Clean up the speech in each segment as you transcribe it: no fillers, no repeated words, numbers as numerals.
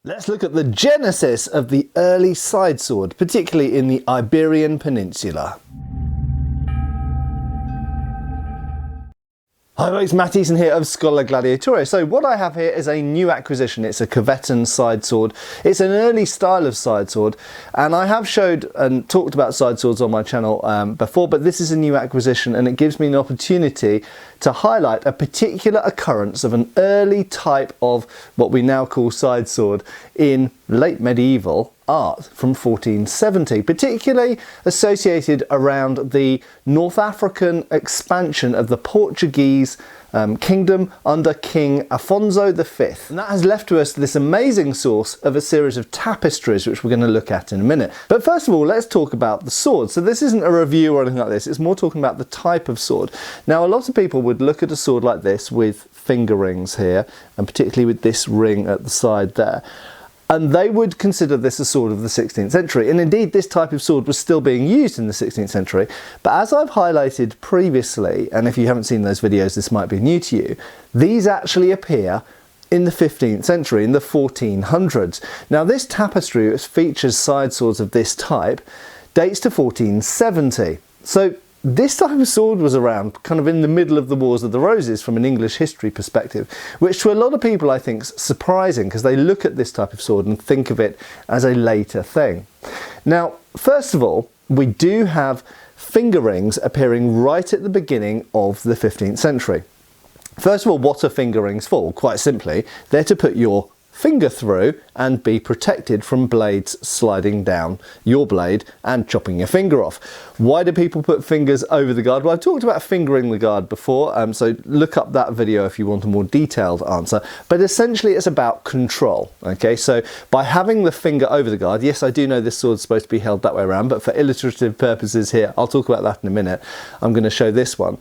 Let's look at the genesis of the early side sword, particularly in the Iberian Peninsula. Hi folks, Matt Easton here of Schola Gladiatoria. So what I have here is a new acquisition. It's a Coveton side sword. It's an early style of side sword, and I have showed and talked about side swords on my channel before, but this is a new acquisition and it gives me an opportunity to highlight a particular occurrence of an early type of what we now call side sword in late medieval art from 1470, particularly associated around the North African expansion of the Portuguese kingdom under King Afonso V. And that has left to us this amazing source of a series of tapestries, which we're going to look at in a minute. But first of all, let's talk about the sword. So this isn't a review or anything like this, it's more talking about the type of sword. Now, a lot of people would look at a sword like this with finger rings here, and particularly with this ring at the side there, and they would consider this a sword of the 16th century. And indeed, this type of sword was still being used in the 16th century. But as I've highlighted previously, and if you haven't seen those videos, this might be new to you, these actually appear in the 15th century, in the 1400s. Now, this tapestry, which features side swords of this type, dates to 1470. So this type of sword was around kind of in the middle of the Wars of the Roses from an English history perspective, which to a lot of people I think is surprising, because they look at this type of sword and think of it as a later thing. Now, first of all, we do have finger rings appearing right at the beginning of the 15th century. First of all, what are finger rings for? Quite simply, they're to put your finger through and be protected from blades sliding down your blade and chopping your finger off. Why do people put fingers over the guard? Well, I've talked about fingering the guard before, so look up that video if you want a more detailed answer. But essentially it's about control, okay? So by having the finger over the guard, yes, I do know this sword's supposed to be held that way around, but for illustrative purposes here, I'll talk about that in a minute. I'm going to show this one.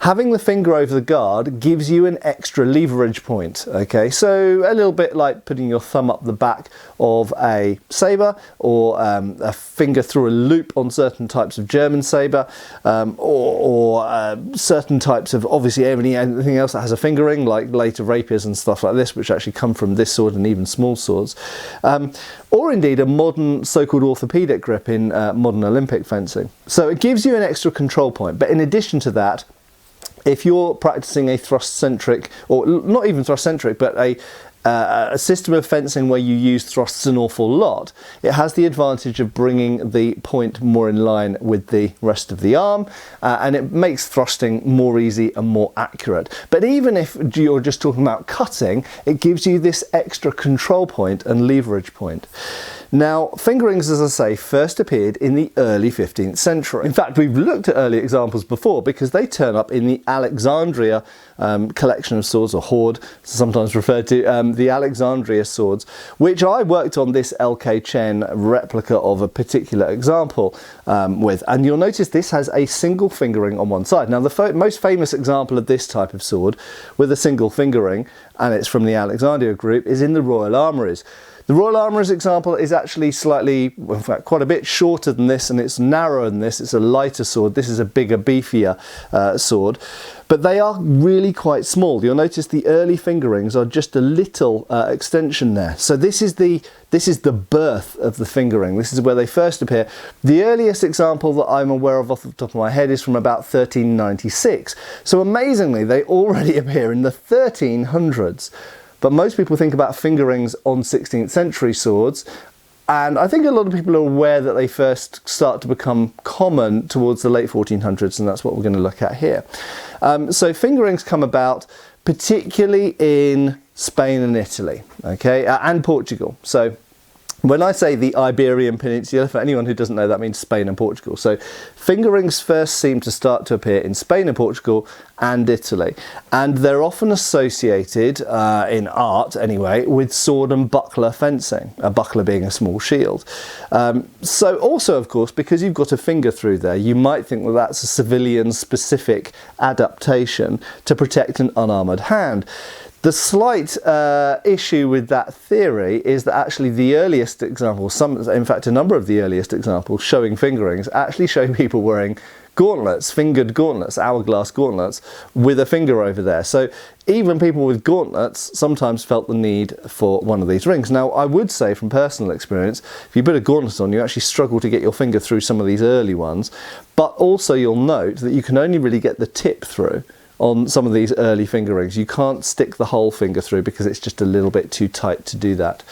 Having the finger over the guard gives you an extra leverage point, okay? So a little bit like putting your thumb up the back of a sabre, or a finger through a loop on certain types of German sabre, or certain types of, obviously anything else that has a finger ring, like later rapiers and stuff like this, which actually come from this sword and even small swords. Or indeed a modern so-called orthopedic grip in modern Olympic fencing. So it gives you an extra control point, but in addition to that, if you're practicing a thrust-centric, or not even thrust-centric, but a system of fencing where you use thrusts an awful lot, it has the advantage of bringing the point more in line with the rest of the arm, and it makes thrusting more easy and more accurate. But even if you're just talking about cutting, it gives you this extra control point and leverage point. Now, finger rings, as I say, first appeared in the early 15th century. In fact, we've looked at early examples before because they turn up in the Alexandria collection of swords, or hoard, sometimes referred to, the Alexandria swords, which I worked on this LK Chen replica of a particular example with. And you'll notice this has a single finger ring on one side. Now, the most famous example of this type of sword with a single finger ring, and it's from the Alexandria group, is in the Royal Armouries. The Royal Armourers example is actually slightly, in fact, quite a bit shorter than this, and it's narrower than this. It's a lighter sword. This is a bigger, beefier sword. But they are really quite small. You'll notice the early finger rings are just a little extension there. So this is the birth of the finger ring. This is where they first appear. The earliest example that I'm aware of off the top of my head is from about 1396. So amazingly, they already appear in the 1300s. But most people think about finger rings on 16th century swords, and I think a lot of people are aware that they first start to become common towards the late 1400s, and that's what we're going to look at here. So finger rings come about particularly in Spain and Italy, okay, and Portugal. So when I say the Iberian Peninsula, for anyone who doesn't know, that means Spain and Portugal. So finger rings first seem to start to appear in Spain and Portugal and Italy. And they're often associated, in art anyway, with sword and buckler fencing, a buckler being a small shield. So also, of course, because you've got a finger through there, you might think that that's a civilian-specific adaptation to protect an unarmoured hand. The slight issue with that theory is that actually the earliest examples, in fact a number of the earliest examples showing fingerings actually show people wearing gauntlets, fingered gauntlets, hourglass gauntlets, with a finger over there. So even people with gauntlets sometimes felt the need for one of these rings. Now I would say from personal experience, if you put a gauntlet on, you actually struggle to get your finger through some of these early ones, but also you'll note that you can only really get the tip through on some of these early finger rings. You can't stick the whole finger through because it's just a little bit too tight to do that.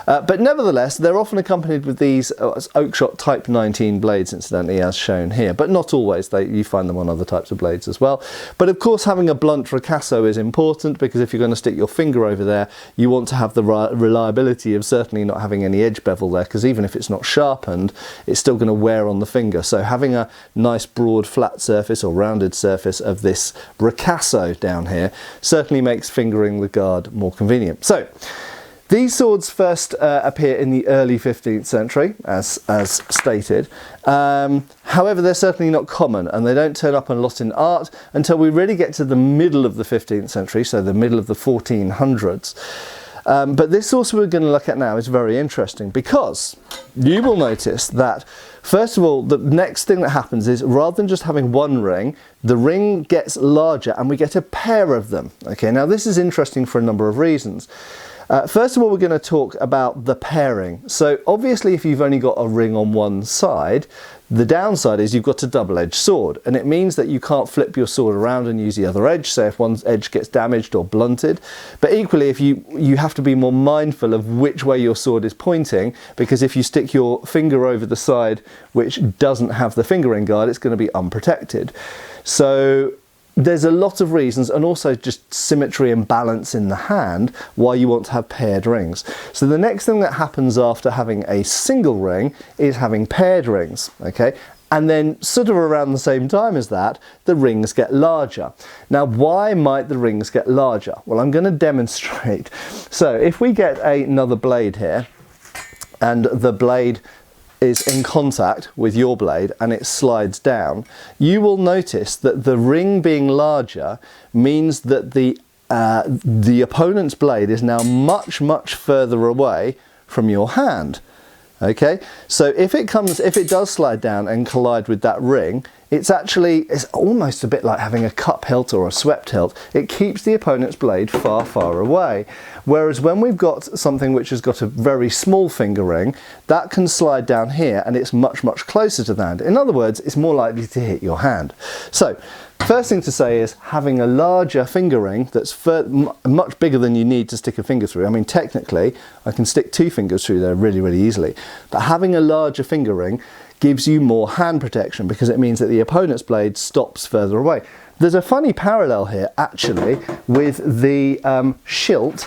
But nevertheless, they're often accompanied with these Oakshott Type 19 blades, incidentally, as shown here, but not always. You find them on other types of blades as well. But of course, having a blunt ricasso is important, because if you're going to stick your finger over there, you want to have the reliability of certainly not having any edge bevel there, because even if it's not sharpened, it's still going to wear on the finger. So having a nice broad flat surface or rounded surface of this ricasso down here certainly makes fingering the guard more convenient. So these swords first appear in the early 15th century, as stated. However, they're certainly not common, and they don't turn up a lot in art until we really get to the middle of the 15th century, so the middle of the 1400s. But this sword we're going to look at now is very interesting, because you will notice that, first of all, the next thing that happens is, rather than just having one ring, the ring gets larger and we get a pair of them. Okay, now this is interesting for a number of reasons. First of all, we're going to talk about the pairing. So obviously, if you've only got a ring on one side, the downside is you've got a double-edged sword, and it means that you can't flip your sword around and use the other edge, say if one edge gets damaged or blunted. But equally, if you have to be more mindful of which way your sword is pointing, because if you stick your finger over the side which doesn't have the fingering guard, it's going to be unprotected. So there's a lot of reasons, and also just symmetry and balance in the hand, why you want to have paired rings. So the next thing that happens after having a single ring is having paired rings, okay? And then sort of around the same time as that, the rings get larger. Now, why might the rings get larger? Well, I'm going to demonstrate. So if we get another blade here, and the blade is in contact with your blade and it slides down, you will notice that the ring being larger means that the opponent's blade is now much further away from your hand. Okay, so if it does slide down and collide with that ring, it's almost a bit like having a cup hilt or a swept hilt. It keeps the opponent's blade far away. Whereas when we've got something which has got a very small finger ring, that can slide down here and it's much closer to the hand. In other words, it's more likely to hit your hand. So first thing to say is, having a larger finger ring that's much bigger than you need to stick a finger through. I mean, technically, I can stick two fingers through there really easily. But having a larger finger ring gives you more hand protection, because it means that the opponent's blade stops further away. There's a funny parallel here, actually, with the schild.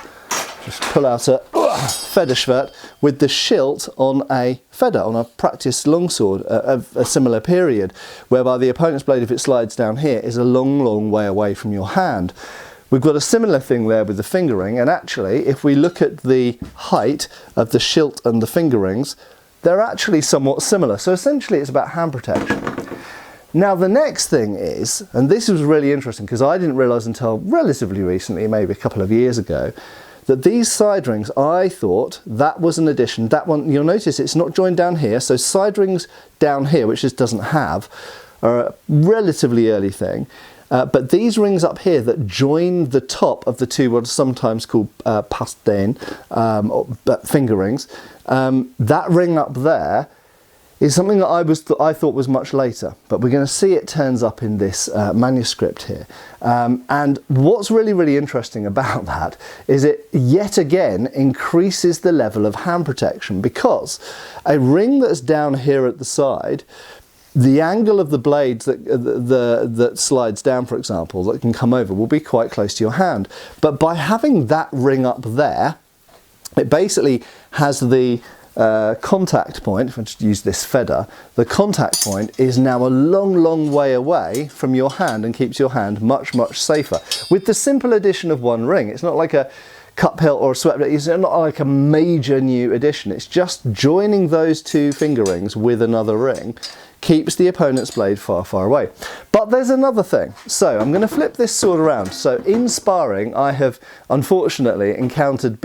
Just pull out a Federschwert with the schild on a Feder, on a practice longsword of a similar period, whereby the opponent's blade, if it slides down here, is a long way away from your hand. We've got a similar thing there with the finger ring, and actually, if we look at the height of the schild and the finger rings, they're actually somewhat similar. So essentially, it's about hand protection. Now, the next thing is, and this was really interesting because I didn't realise until relatively recently, maybe a couple of years ago, that these side rings, I thought that was an addition. That one, you'll notice it's not joined down here. So side rings down here, which this doesn't have, are a relatively early thing. But these rings up here that join the top of the two, what are sometimes called pasten, finger rings, that ring up there is something that I thought was much later, but we're going to see it turns up in this manuscript here. And what's really interesting about that is it yet again increases the level of hand protection, because a ring that's down here at the side, the angle of the blades that slides down, for example, that can come over, will be quite close to your hand. But by having that ring up there, it basically has the contact point. If I just use this Feder, the contact point is now a long way away from your hand and keeps your hand much safer. With the simple addition of one ring, it's not like a cup hilt or a swept hilt, it's not like a major new addition. It's just joining those two finger rings with another ring keeps the opponent's blade far, far away. But there's another thing. So I'm going to flip this sword around. So in sparring, I have unfortunately encountered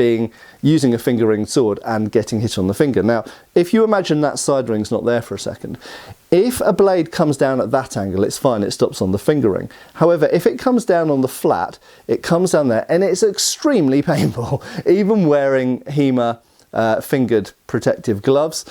using a finger ring sword and getting hit on the finger. Now, if you imagine that side ring's not there for a second, if a blade comes down at that angle, it's fine, it stops on the finger ring. However, if it comes down on the flat, it comes down there and it's extremely painful, even wearing HEMA fingered protective gloves.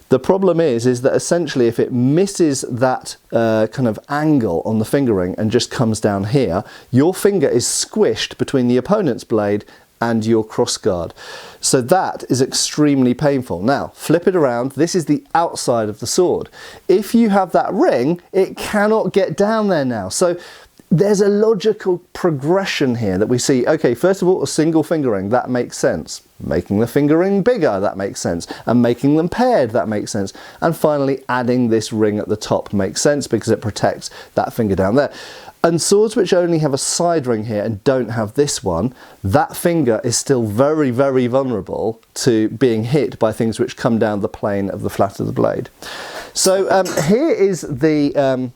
The problem is that essentially if it misses that kind of angle on the finger ring and just comes down here, your finger is squished between the opponent's blade and your cross guard. So that is extremely painful. Now, flip it around. This is the outside of the sword. If you have that ring, it cannot get down there now. So there's a logical progression here that we see. Okay, first of all, a single finger ring, that makes sense. Making the finger ring bigger, that makes sense. And making them paired, that makes sense. And finally, adding this ring at the top makes sense because it protects that finger down there. And swords which only have a side ring here and don't have this one, that finger is still very, very vulnerable to being hit by things which come down the plane of the flat of the blade. So here is the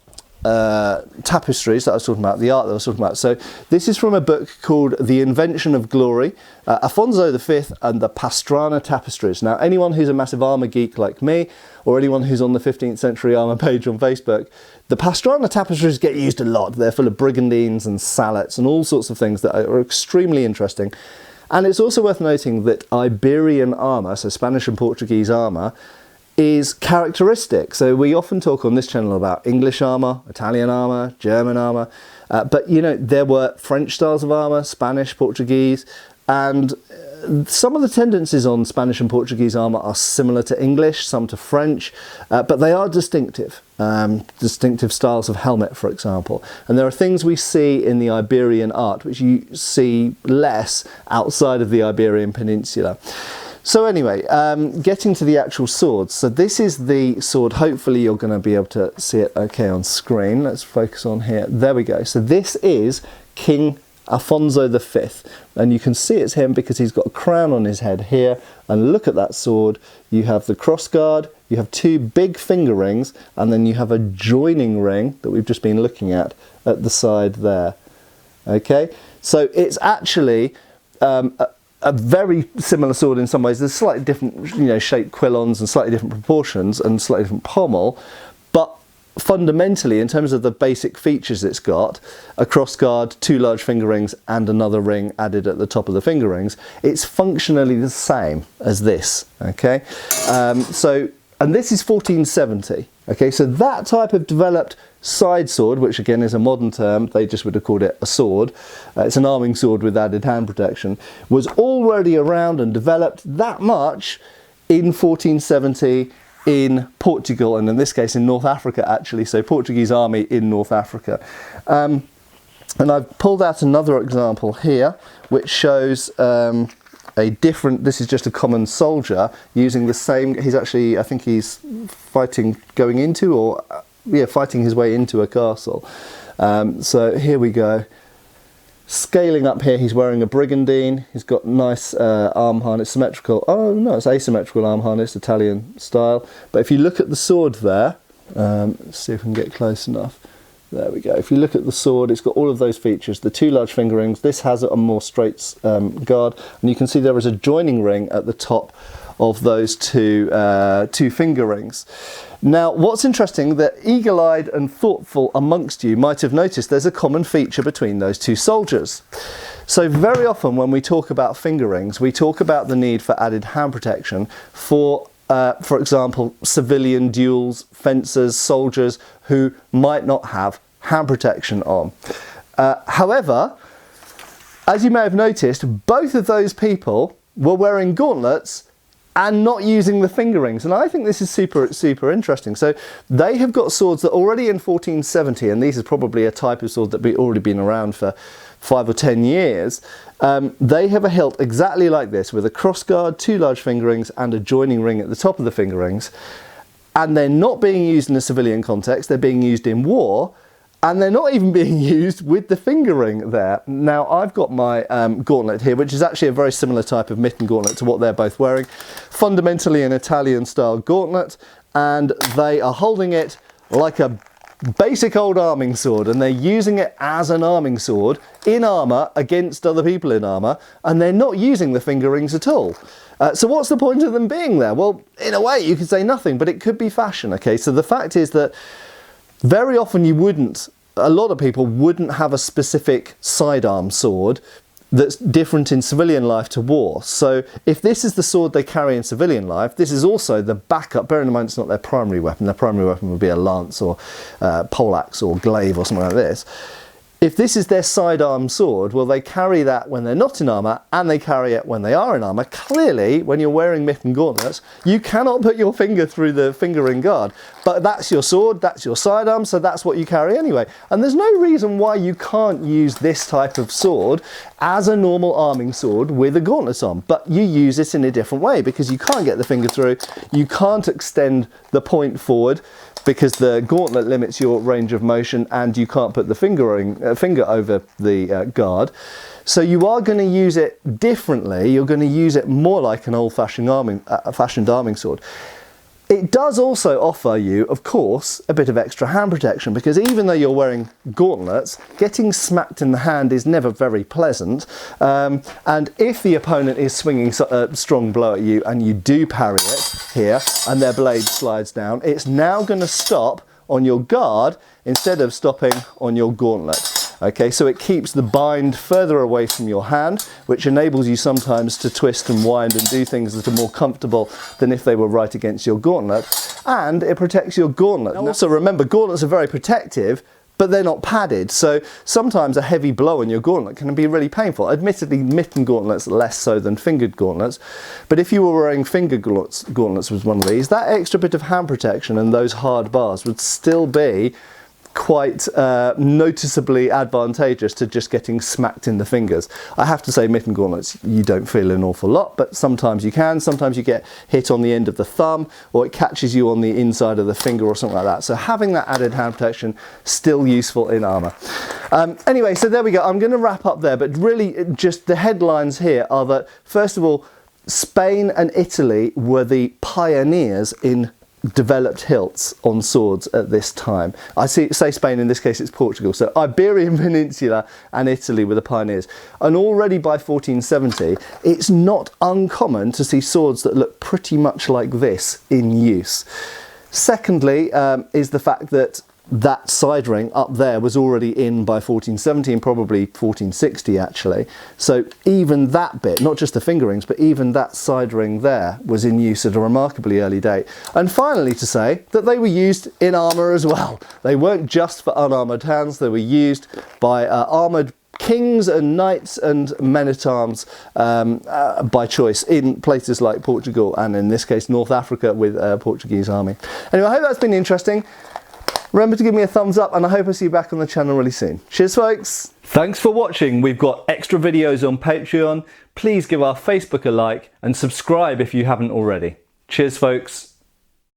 tapestries that I was talking about, the art that I was talking about. So this is from a book called The Invention of Glory, Afonso V and the Pastrana Tapestries. Now, anyone who's a massive armour geek like me, or anyone who's on the 15th Century Armour page on Facebook, the Pastrana Tapestries get used a lot. They're full of brigandines and sallets and all sorts of things that are extremely interesting. And it's also worth noting that Iberian armour, so Spanish and Portuguese armour, is characteristic. So we often talk on this channel about English armour, Italian armour, German armour, but you know, there were French styles of armour, Spanish, Portuguese, and some of the tendencies on Spanish and Portuguese armour are similar to English, some to French, but they are distinctive. Distinctive styles of helmet, for example. And there are things we see in the Iberian art which you see less outside of the Iberian Peninsula. So anyway, getting to the actual swords. So this is the sword. Hopefully you're going to be able to see it okay on screen. Let's focus on here. There we go. So this is King Afonso V. And you can see it's him because he's got a crown on his head here. And look at that sword. You have the cross guard, you have two big finger rings, and then you have a joining ring that we've just been looking at the side there. Okay, so it's actually a very similar sword in some ways. There's slightly different, shaped quillons and slightly different proportions and slightly different pommel, but fundamentally, in terms of the basic features it's got, a cross guard, two large finger rings and another ring added at the top of the finger rings, it's functionally the same as this, okay? And this is 1470, okay? So that type of developed side sword, which again is a modern term, they just would have called it a sword, it's an arming sword with added hand protection, was already around and developed that much in 1470 in Portugal, and in this case in North Africa actually, so Portuguese army in North Africa. And I've pulled out another example here which shows a different, this is just a common soldier using the same, he's actually, I think he's fighting going into, or yeah, fighting his way into a castle. So here we go. Scaling up here, he's wearing a brigandine, he's got nice arm harness, symmetrical, oh no, it's asymmetrical arm harness, Italian style. But if you look at the sword there, let's see if we can get close enough. There we go. If you look at the sword, it's got all of those features. The two large finger rings. This has a more straight guard, and you can see there is a joining ring at the top of those two finger rings. Now, what's interesting, that eagle-eyed and thoughtful amongst you might have noticed there's a common feature between those two soldiers. So very often when we talk about finger rings, we talk about the need for added hand protection for example, civilian duels, fencers, soldiers who might not have hand protection on. However, as you may have noticed, both of those people were wearing gauntlets and not using the finger rings. And I think this is super, super interesting. So they have got swords that already in 1470, and these is probably a type of sword that have already been around for 5 or 10 years, they have a hilt exactly like this with a cross guard, two large finger rings and a joining ring at the top of the finger rings. And they're not being used in a civilian context, they're being used in war, and they're not even being used with the finger ring there. Now I've got my gauntlet here, which is actually a very similar type of mitten gauntlet to what they're both wearing. Fundamentally an Italian style gauntlet, and they are holding it like a basic old arming sword, and they're using it as an arming sword in armour against other people in armour, and they're not using the finger rings at all. So what's the point of them being there? Well, in a way you could say nothing, but it could be fashion, okay? So the fact is that very often a lot of people wouldn't have a specific sidearm sword that's different in civilian life to war. So if this is the sword they carry in civilian life, this is also the backup. Bearing in mind it's not their primary weapon. Their primary weapon would be a lance or poleaxe or glaive or something like this. If this is their sidearm sword, well, they carry that when they're not in armour and they carry it when they are in armour. Clearly, when you're wearing mitten gauntlets, you cannot put your finger through the finger ring guard. But that's your sword, that's your sidearm, so that's what you carry anyway. And there's no reason why you can't use this type of sword as a normal arming sword with a gauntlet on. But you use it in a different way because you can't get the finger through, you can't extend the point forward, because the gauntlet limits your range of motion and you can't put the finger over the guard. So you are going to use it differently. You're going to use it more like an old-fashioned arming sword. It does also offer you, of course, a bit of extra hand protection, because even though you're wearing gauntlets, getting smacked in the hand is never very pleasant. And if the opponent is swinging a strong blow at you and you do parry it here and their blade slides down, it's now going to stop on your guard instead of stopping on your gauntlet. Okay, so it keeps the bind further away from your hand, which enables you sometimes to twist and wind and do things that are more comfortable than if they were right against your gauntlet. And it protects your gauntlet. Now, also remember, gauntlets are very protective, but they're not padded. So sometimes a heavy blow on your gauntlet can be really painful. Admittedly, mitten gauntlets less so than fingered gauntlets. But if you were wearing finger gauntlets with one of these, that extra bit of hand protection and those hard bars would still be quite noticeably advantageous to just getting smacked in the fingers. I have to say, mitten gauntlets, you don't feel an awful lot, but sometimes you can. Sometimes you get hit on the end of the thumb, or it catches you on the inside of the finger or something like that. So having that added hand protection, still useful in armour. Anyway, so there we go. I'm going to wrap up there, but really just the headlines here are that, first of all, Spain and Italy were the pioneers in developed hilts on swords at this time. I say Spain, in this case it's Portugal, so Iberian Peninsula and Italy were the pioneers. And already by 1470 it's not uncommon to see swords that look pretty much like this in use. Secondly is the fact that that side ring up there was already in by 1470 and probably 1460 actually. So even that bit, not just the finger rings, but even that side ring there was in use at a remarkably early date. And finally to say that they were used in armour as well. They weren't just for unarmoured hands, they were used by armoured kings and knights and men-at-arms by choice in places like Portugal and in this case North Africa with a Portuguese army. Anyway, I hope that's been interesting. Remember to give me a thumbs up and I hope I see you back on the channel really soon. Cheers folks! Thanks for watching. We've got extra videos on Patreon. Please give our Facebook a like and subscribe if you haven't already. Cheers folks!